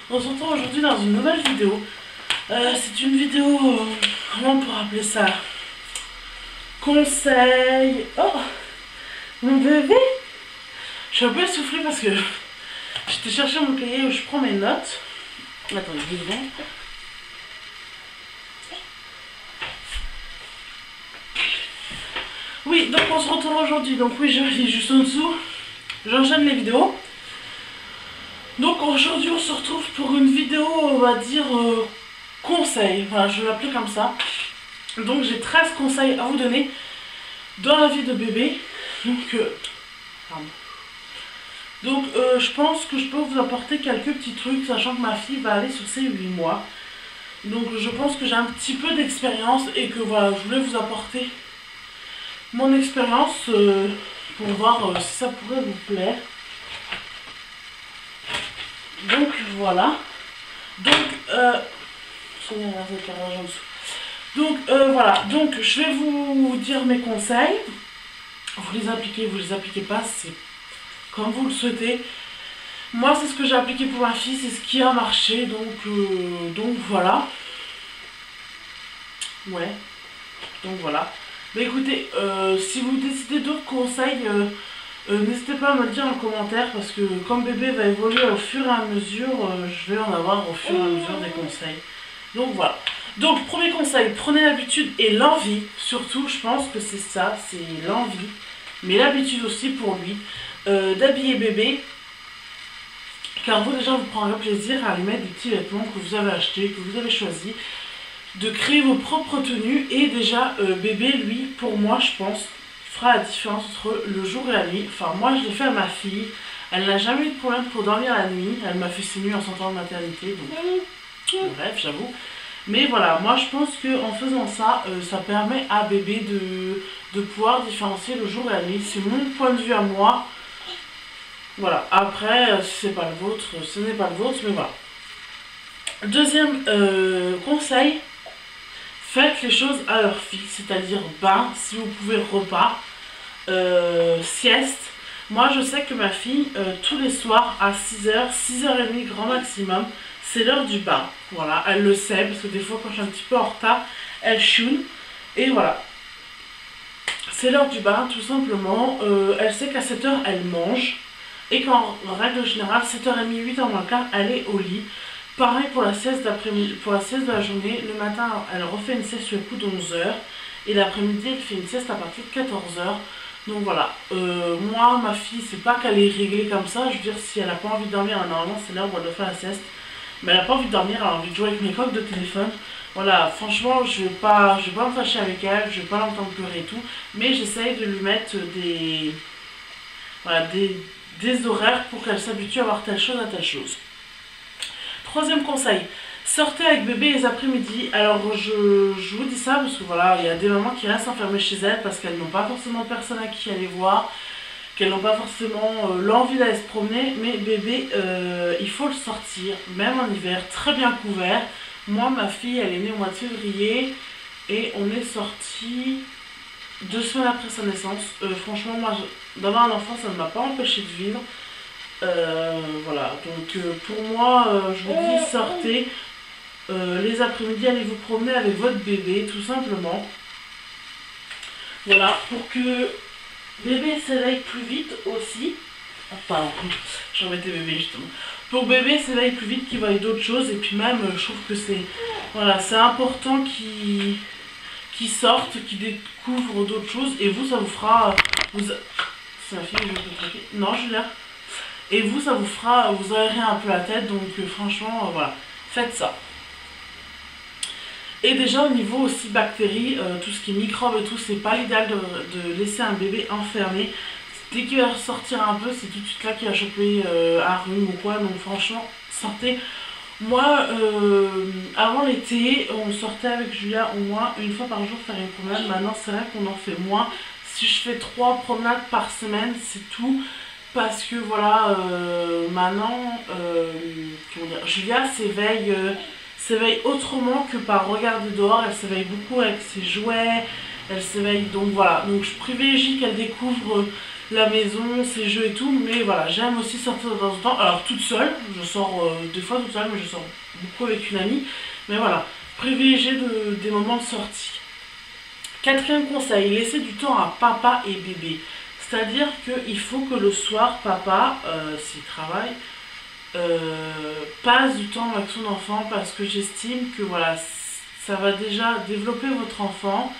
On se retrouve aujourd'hui dans une nouvelle vidéo. C'est une vidéo, comment on pourrait appeler ça? Conseil. Oh, mon bébé. Je suis un peu essoufflée parce que j'étais chercher mon cahier où je prends mes notes. Attendez, 2 secondes. Oui, donc on se retrouve aujourd'hui. Donc oui, je lis juste en dessous. J'enchaîne les vidéos. Donc aujourd'hui on se retrouve pour une vidéo, on va dire, conseils. Enfin, je vais l'appeler comme ça. Donc j'ai 13 conseils à vous donner dans la vie de bébé. Donc, je pense que je peux vous apporter quelques petits trucs, sachant que ma fille va aller sur ses 8 mois. Donc je pense que j'ai un petit peu d'expérience et que voilà, je voulais vous apporter mon expérience pour voir si ça pourrait vous plaire. Donc voilà. Voilà. Donc je vais vous dire mes conseils. Vous les appliquez pas, c'est comme vous le souhaitez. Moi c'est ce que j'ai appliqué pour ma fille, c'est ce qui a marché, donc voilà. Ouais. Donc voilà. Mais écoutez, si vous décidez d'autres conseils, n'hésitez pas à me le dire en commentaire parce que comme bébé va évoluer au fur et à mesure, je vais en avoir au fur et à mesure des conseils. Donc voilà. Donc premier conseil, prenez l'habitude et l'envie, surtout je pense que c'est ça, c'est l'envie, mais l'habitude aussi pour lui, d'habiller bébé, car vous déjà vous prendrez plaisir à lui mettre des petits vêtements que vous avez achetés, que vous avez choisis, de créer vos propres tenues et déjà bébé lui, pour moi je pense, fera la différence entre le jour et la nuit. Enfin moi je l'ai fait à ma fille, elle n'a jamais eu de problème pour dormir la nuit, elle m'a fait ses nuits en sortant de maternité, donc bref j'avoue. Mais voilà, moi je pense qu'en faisant ça, ça permet à bébé de pouvoir différencier le jour et la nuit. C'est mon point de vue à moi. Voilà, après, si c'est pas le vôtre, ce n'est pas le vôtre, mais voilà. Deuxième conseil, faites les choses à leur fixe, c'est-à-dire bain, si vous pouvez repas, sieste. Moi je sais que ma fille, tous les soirs à 6h, 6h30 grand maximum, c'est l'heure du bain. Voilà, elle le sait, parce que des fois quand je suis un petit peu en retard, elle choune. Et voilà. C'est l'heure du bain, tout simplement. Elle sait qu'à 7h, elle mange. Et qu'en règle générale, 7h30, 8h moins le quart, elle est au lit. Pareil pour la sieste d'après-midi, pour la sieste de la journée. Le matin, elle refait une sieste sur le coup de 11h. Et l'après-midi, elle fait une sieste à partir de 14h. Donc voilà. Moi, ma fille, c'est pas qu'elle est réglée comme ça. Je veux dire, si elle n'a pas envie de dormir, normalement, c'est l'heure où elle doit faire la sieste. Mais elle n'a pas envie de dormir, elle a envie de jouer avec mes coques de téléphone. Voilà, franchement, je vais pas me fâcher avec elle, je vais pas l'entendre pleurer et tout. Mais j'essaye de lui mettre des horaires pour qu'elle s'habitue à voir telle chose à telle chose. Troisième conseil, sortez avec bébé les après-midi. Alors je vous dis ça parce que voilà, il y a des mamans qui restent enfermées chez elles parce qu'elles n'ont pas forcément personne à qui aller voir, qu'elles n'ont pas forcément l'envie d'aller se promener, mais bébé, il faut le sortir, même en hiver, très bien couvert. Moi, ma fille, elle est née au mois de février, et on est sorti 2 semaines après sa naissance. Franchement, moi, d'avoir un enfant, ça ne m'a pas empêché de vivre. Voilà, donc pour moi, je vous dis, sortez. Les après-midi, allez vous promener avec votre bébé, tout simplement. Voilà, pour que bébé s'éveille plus vite aussi. Ah, pardon, je remettais bébé justement. Pour bébé s'éveille plus vite, qu'il voie d'autres choses. Et puis même, je trouve que c'est voilà, c'est important qu'il sorte, qu'il découvre d'autres choses. Et vous, ça vous fera... C'est ma fille, je peux traquer. Non, Julia. Et vous, ça vous fera... Vous aérez un peu la tête. Donc franchement, voilà. Faites ça. Et déjà au niveau aussi bactéries, tout ce qui est microbes et tout, c'est pas l'idéal de laisser un bébé enfermé. Dès qu'il va sortir un peu, c'est tout de suite là qu'il va choper un rhume ou quoi. Donc franchement, sortez. Moi, avant l'été, on sortait avec Julia au moins une fois par jour faire une promenade. Maintenant, c'est vrai qu'on en fait moins. Si je fais 3 promenades par semaine, c'est tout. Parce que voilà, maintenant, Julia s'éveille autrement que par regarder dehors. Elle s'éveille beaucoup avec ses jouets, elle s'éveille, donc voilà. Donc je privilégie qu'elle découvre la maison, ses jeux et tout, mais voilà, j'aime aussi sortir de temps en temps. Alors toute seule, je sors des fois toute seule, mais je sors beaucoup avec une amie. Mais voilà, privilégier des moments de sortie. Quatrième conseil, laisser du temps à papa et bébé. C'est-à-dire qu'il faut que le soir, papa, s'il travaille, passe du temps avec son enfant parce que j'estime que voilà, ça va déjà développer votre enfant,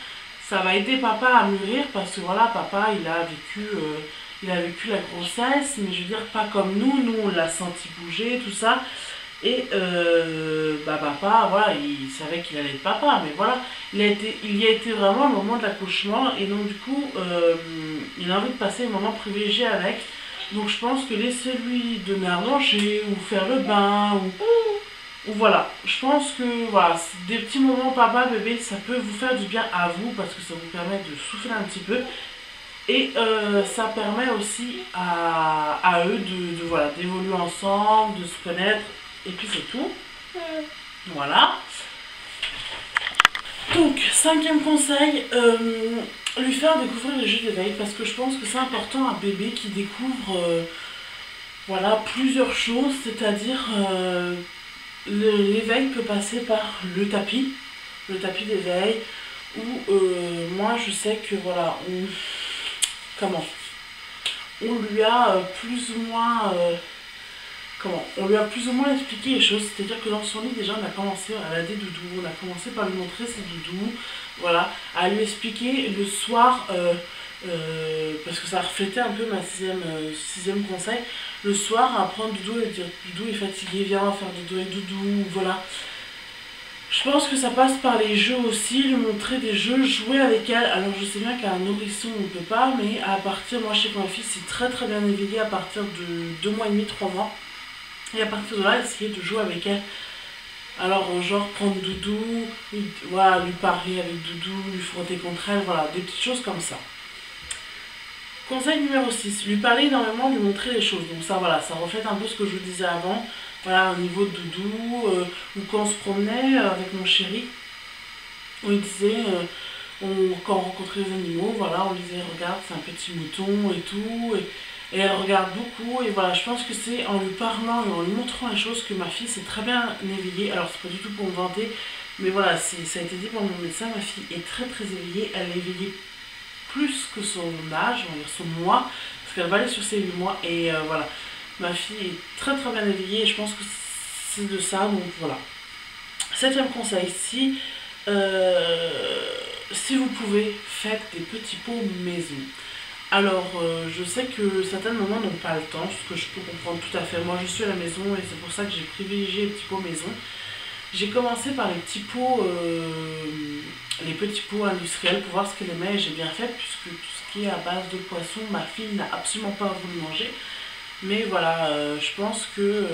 ça va aider papa à mûrir parce que voilà, papa il a vécu la grossesse, mais je veux dire pas comme nous on l'a senti bouger, tout ça. Et papa, voilà, il savait qu'il allait être papa, mais voilà, il y a été vraiment au moment de l'accouchement, et donc du coup, il a envie de passer un moment privilégié avec. Donc je pense que laissez-lui donner à manger, ou faire le bain, ou voilà. Je pense que voilà, des petits moments papa, bébé, ça peut vous faire du bien à vous, parce que ça vous permet de souffler un petit peu. Et ça permet aussi à eux voilà, d'évoluer ensemble, de se connaître. Et puis c'est tout. Voilà. Donc, cinquième conseil, lui faire découvrir les jeux d'éveil. Parce que je pense que c'est important un bébé qui découvre voilà, plusieurs choses. C'est-à-dire, l'éveil peut passer par le tapis d'éveil. Ou moi je sais que voilà, comment on lui a plus ou moins on lui a plus ou moins expliqué les choses, c'est-à-dire que dans son lit déjà on a commencé à la des doudous, on a commencé par lui montrer ses doudous, voilà, à lui expliquer le soir, parce que ça reflétait un peu ma sixième conseil, le soir à prendre doudou et dire doudou est fatigué, viens on va faire doudou et doudou, voilà. Je pense que ça passe par les jeux aussi, lui montrer des jeux, jouer avec elle. Alors je sais bien qu'à un nourrisson on ne peut pas, mais à partir, moi je sais que ma fille s'est très très bien éveillée à partir de 2 mois et demi, 3 mois. Et à partir de là, essayer de jouer avec elle. Alors genre prendre doudou, voilà, lui parler avec doudou, lui frotter contre elle, voilà, des petites choses comme ça. Conseil numéro 6, lui parler énormément, lui montrer les choses. Donc ça voilà, ça reflète un peu ce que je vous disais avant. Voilà, au niveau de doudou, ou quand on se promenait avec mon chéri, on lui disait, quand on rencontrait les animaux, voilà, on lui disait regarde c'est un petit mouton et tout. Et elle regarde beaucoup et voilà, je pense que c'est en lui parlant et en lui montrant les choses que ma fille s'est très bien éveillée. Alors c'est pas du tout pour me vanter, mais voilà, ça a été dit par mon médecin, ma fille est très très éveillée, elle est éveillée plus que son âge, on va dire son mois, parce qu'elle va aller sur ses 8 mois et voilà. Ma fille est très très bien éveillée et je pense que c'est de ça, donc voilà. Septième conseil, si vous pouvez, faites des petits pots maison. Alors, je sais que certaines mamans n'ont pas le temps, ce que je peux comprendre tout à fait. Moi, je suis à la maison et c'est pour ça que j'ai privilégié les petits pots maison. J'ai commencé par les petits pots industriels pour voir ce qu'elle aimait et j'ai bien fait puisque tout ce qui est à base de poisson, ma fille n'a absolument pas voulu manger. Mais voilà, je pense que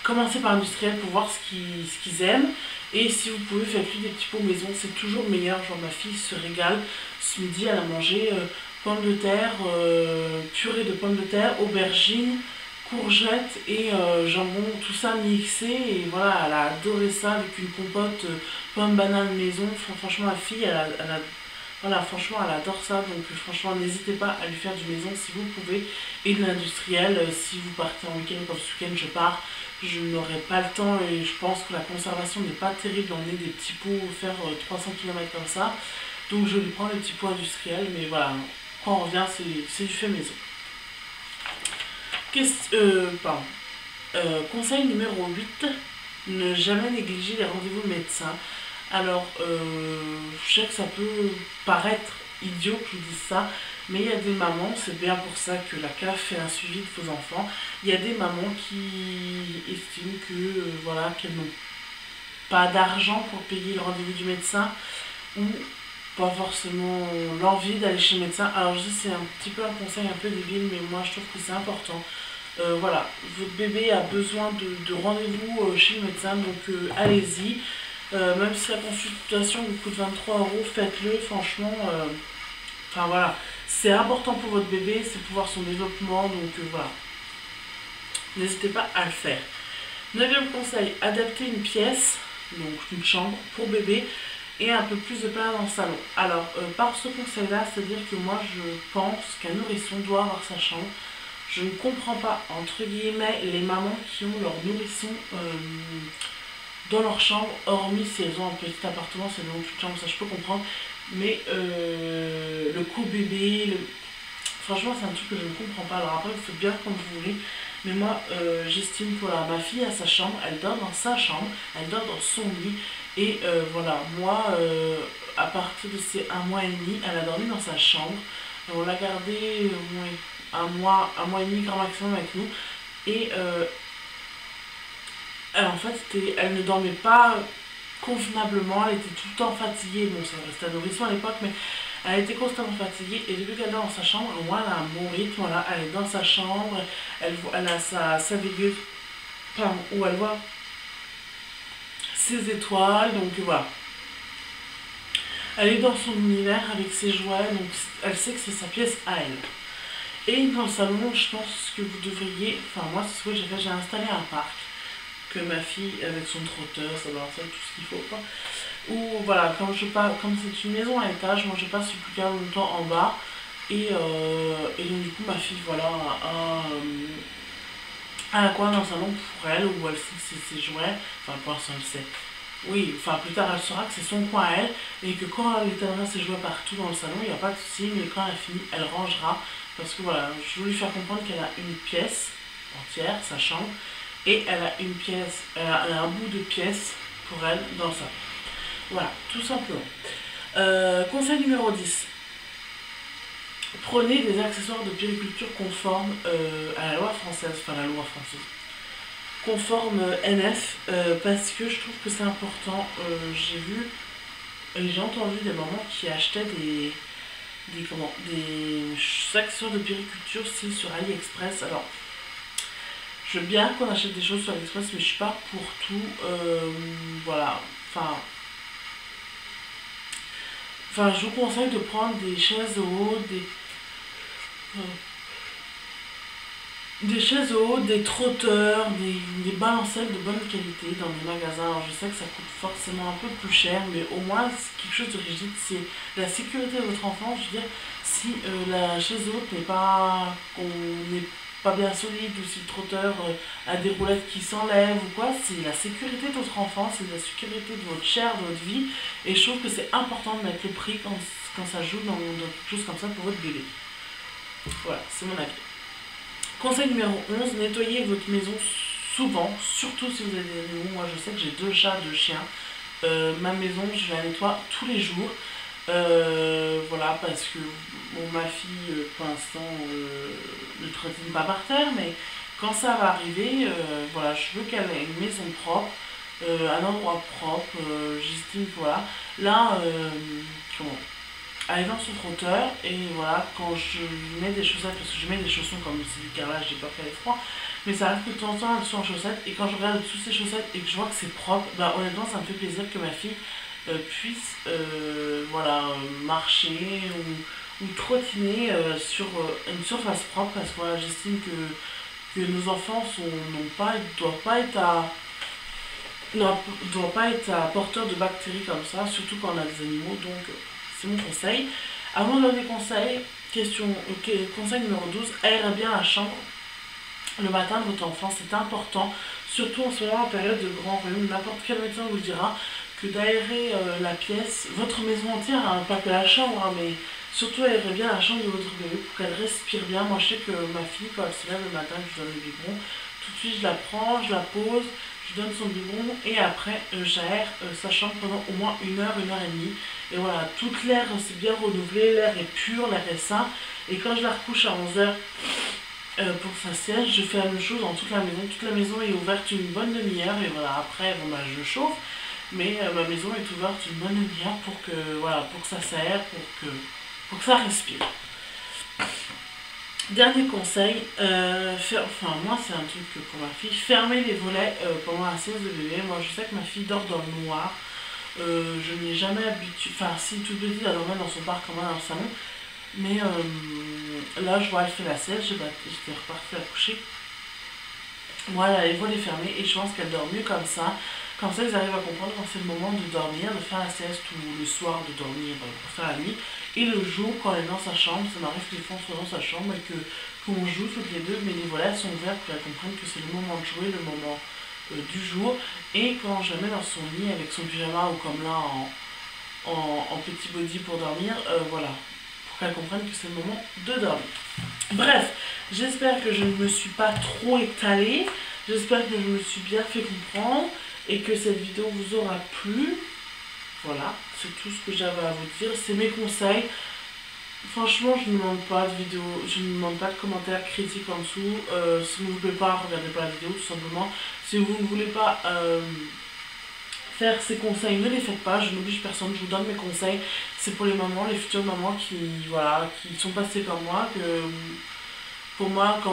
commencez par industriel pour voir ce qu'ils aiment. Et si vous pouvez, faites-lui des petits pots maison, c'est toujours meilleur. Genre ma fille se régale. Ce midi, elle a mangé pommes de terre, purée de pommes de terre, aubergines, courgettes et jambon, tout ça mixé. Et voilà, elle a adoré ça avec une compote pomme banane maison. Franchement, ma fille, voilà, franchement, elle adore ça. Donc franchement, n'hésitez pas à lui faire du maison si vous pouvez. Et de l'industriel, si vous partez en week-end, comme ce week-end je pars, je n'aurai pas le temps et je pense que la conservation n'est pas terrible d'emmener des petits pots, faire 300 km comme ça. Donc je lui prends les petits pots industriels, mais voilà, quand on revient, c'est du fait maison. Conseil numéro 8, ne jamais négliger les rendez-vous médecin. Alors, je sais que ça peut paraître idiot que je vous dise ça, mais il y a des mamans, c'est bien pour ça que la CAF fait un suivi de vos enfants, il y a des mamans qui estiment que, voilà, qu'elles n'ont pas d'argent pour payer le rendez-vous du médecin, ou pas forcément l'envie d'aller chez le médecin. Alors je sais c'est un petit peu un conseil un peu débile, mais moi je trouve que c'est important. Voilà, votre bébé a besoin de rendez-vous chez le médecin, donc allez-y. Même si la consultation vous coûte 23 €, faites-le, franchement. Enfin voilà, c'est important pour votre bébé, c'est pour voir son développement, donc voilà. N'hésitez pas à le faire. Neuvième conseil, adapter une pièce, donc une chambre pour bébé. et un peu plus de place dans le salon. Alors, par ce conseil-là, c'est-à-dire que moi je pense qu'un nourrisson doit avoir sa chambre. Je ne comprends pas, entre guillemets, les mamans qui ont leur nourrisson dans leur chambre, hormis si elles ont un petit appartement, si elles ont toute chambre, ça je peux comprendre. Mais le co-bébé, franchement c'est un truc que je ne comprends pas. Alors après vous faites bien comme vous voulez. Mais moi j'estime que voilà, ma fille a sa chambre, elle dort dans sa chambre, elle dort dans son lit. Et voilà, moi à partir de ces 1 mois et demi, elle a dormi dans sa chambre. On l'a gardée un mois et demi grand maximum avec nous. Et en fait, elle ne dormait pas convenablement, elle était tout le temps fatiguée. Bon, ça restait à nourrisson à l'époque, mais elle était constamment fatiguée. Et depuis qu'elle dort dans sa chambre, moi, elle a un bon rythme. Voilà, elle est dans sa chambre, elle a sa veilleuse, où elle voit ses étoiles. Donc voilà. Elle est dans son univers avec ses jouets, donc elle sait que c'est sa pièce à elle. Et dans le salon, je pense que vous devriez. Enfin, moi, c'est ce que j'ai fait, j'ai installé un parc. Que ma fille avec son trotteur, ça va faire tout ce qu'il faut quoi. Ou voilà, comme c'est une maison à étage, moi je passe le plus calme longtemps en bas et donc du coup ma fille voilà a un coin dans le salon pour elle où elle sait que c'est ses jouets, enfin pour l'instant elle sait. Oui, enfin plus tard elle saura que c'est son coin à elle et que quand elle étalera ses jouets partout dans le salon, il n'y a pas de souci, mais quand elle finit, elle rangera parce que voilà, je veux lui faire comprendre qu'elle a une pièce entière, sa chambre. Et elle a une pièce, elle a un bout de pièce pour elle dans ça. Voilà, tout simplement. Conseil numéro 10. Prenez des accessoires de puériculture conformes à la loi française, enfin la loi française, conforme NF, parce que je trouve que c'est important. J'ai vu et j'ai entendu des mamans qui achetaient des accessoires de puériculture sur AliExpress. Alors, je veux bien qu'on achète des choses sur AliExpress, mais je suis pas pour tout. Voilà. Enfin, je vous conseille de prendre des chaises hautes, des chaises hautes, des trotteurs, des balancelles de bonne qualité dans des magasins. Alors, je sais que ça coûte forcément un peu plus cher, mais au moins, c'est quelque chose de rigide. C'est la sécurité de votre enfant. Je veux dire, si la chaise haute n'est pas bien solide ou si le trotteur a des roulettes qui s'enlèvent ou quoi, c'est la sécurité de votre enfant, c'est la sécurité de votre chair, de votre vie. Et je trouve que c'est important de mettre le prix quand ça joue dans quelque chose comme ça pour votre bébé. Voilà, c'est mon avis. Conseil numéro 11, nettoyez votre maison souvent, surtout si vous avez des animaux. Moi je sais que j'ai 2 chats, 2 chiens. Ma maison, je la nettoie tous les jours. Voilà, parce que bon, ma fille, pour l'instant, ne trottine pas par terre, mais quand ça va arriver, voilà, je veux qu'elle ait une maison propre, un endroit propre, j'estime que voilà. Là, elle est dans son trotteur, et voilà, quand je mets des chaussettes, parce que je mets des chaussons comme c'est du carrelage, j'ai peur qu'elle ait froid, mais ça reste que de temps en temps elles sont en chaussettes, et quand je regarde sous ces chaussettes et que je vois que c'est propre, bah honnêtement ça me fait plaisir que ma fille puisse voilà, marcher ou trottiner sur une surface propre parce que voilà, j'estime que nos enfants doivent pas être porteurs de bactéries comme ça, surtout quand on a des animaux, donc c'est mon conseil. Avant de donner conseil, conseil numéro 12, aérez bien la chambre le matin de votre enfant, c'est important, surtout en ce moment en période de grand rhume. N'importe quel médecin vous dira que d'aérer la pièce, votre maison entière, hein, pas que la chambre, hein, mais surtout aérer bien la chambre de votre bébé pour qu'elle respire bien. Moi je sais que ma fille, quand elle se lève le matin, je donne le biberon, tout de suite je la prends, je la pose, je donne son biberon et après j'aère sa chambre pendant au moins 1 heure, 1 heure et demie. Et voilà, toute l'air c'est bien renouvelé, l'air est pur, l'air est sain. Et quand je la recouche à 11 heures pour sa sieste, je fais la même chose dans toute la maison. Toute la maison est ouverte une bonne demi-heure et voilà, après bon, bah, je chauffe. Mais ma maison est ouverte une bonne demi-heure pour que ça s'aère, pour que ça respire. Dernier conseil, moi c'est un truc pour ma fille, fermer les volets pendant la sieste de bébé. Moi je sais que ma fille dort dans le noir, je n'ai jamais habitué, enfin si tout petit elle dormait dans son parc comme moi dans le salon, mais là je vois elle fait la sieste, j'étais repartie à coucher. Moi elle a les volets fermés et je pense qu'elle dort mieux comme ça. Comme ça, ils arrivent à comprendre quand c'est le moment de dormir, de faire la sieste ou le soir de dormir pour faire la nuit. Et le jour, quand elle est dans sa chambre, ça m'arrive que des fois on soit dans sa chambre et qu'on joue toutes les deux, mais les volets sont ouverts pour qu'elle comprenne que c'est le moment de jouer, le moment du jour. Et quand je la mets dans son lit avec son pyjama ou comme là en petit body pour dormir, voilà, pour qu'elle comprenne que c'est le moment de dormir. Bref, j'espère que je ne me suis pas trop étalée, j'espère que je me suis bien fait comprendre et que cette vidéo vous aura plu. Voilà, c'est tout ce que j'avais à vous dire, c'est mes conseils. Franchement, je ne demande pas de vidéo, je ne demande pas de commentaires critiques en dessous. Si vous ne voulez pas, regardez pas la vidéo tout simplement. Si vous ne voulez pas faire ces conseils, ne les faites pas, je n'oblige personne, je vous donne mes conseils. C'est pour les mamans, les futures mamans qui, voilà, qui sont passées comme moi, que pour moi, quand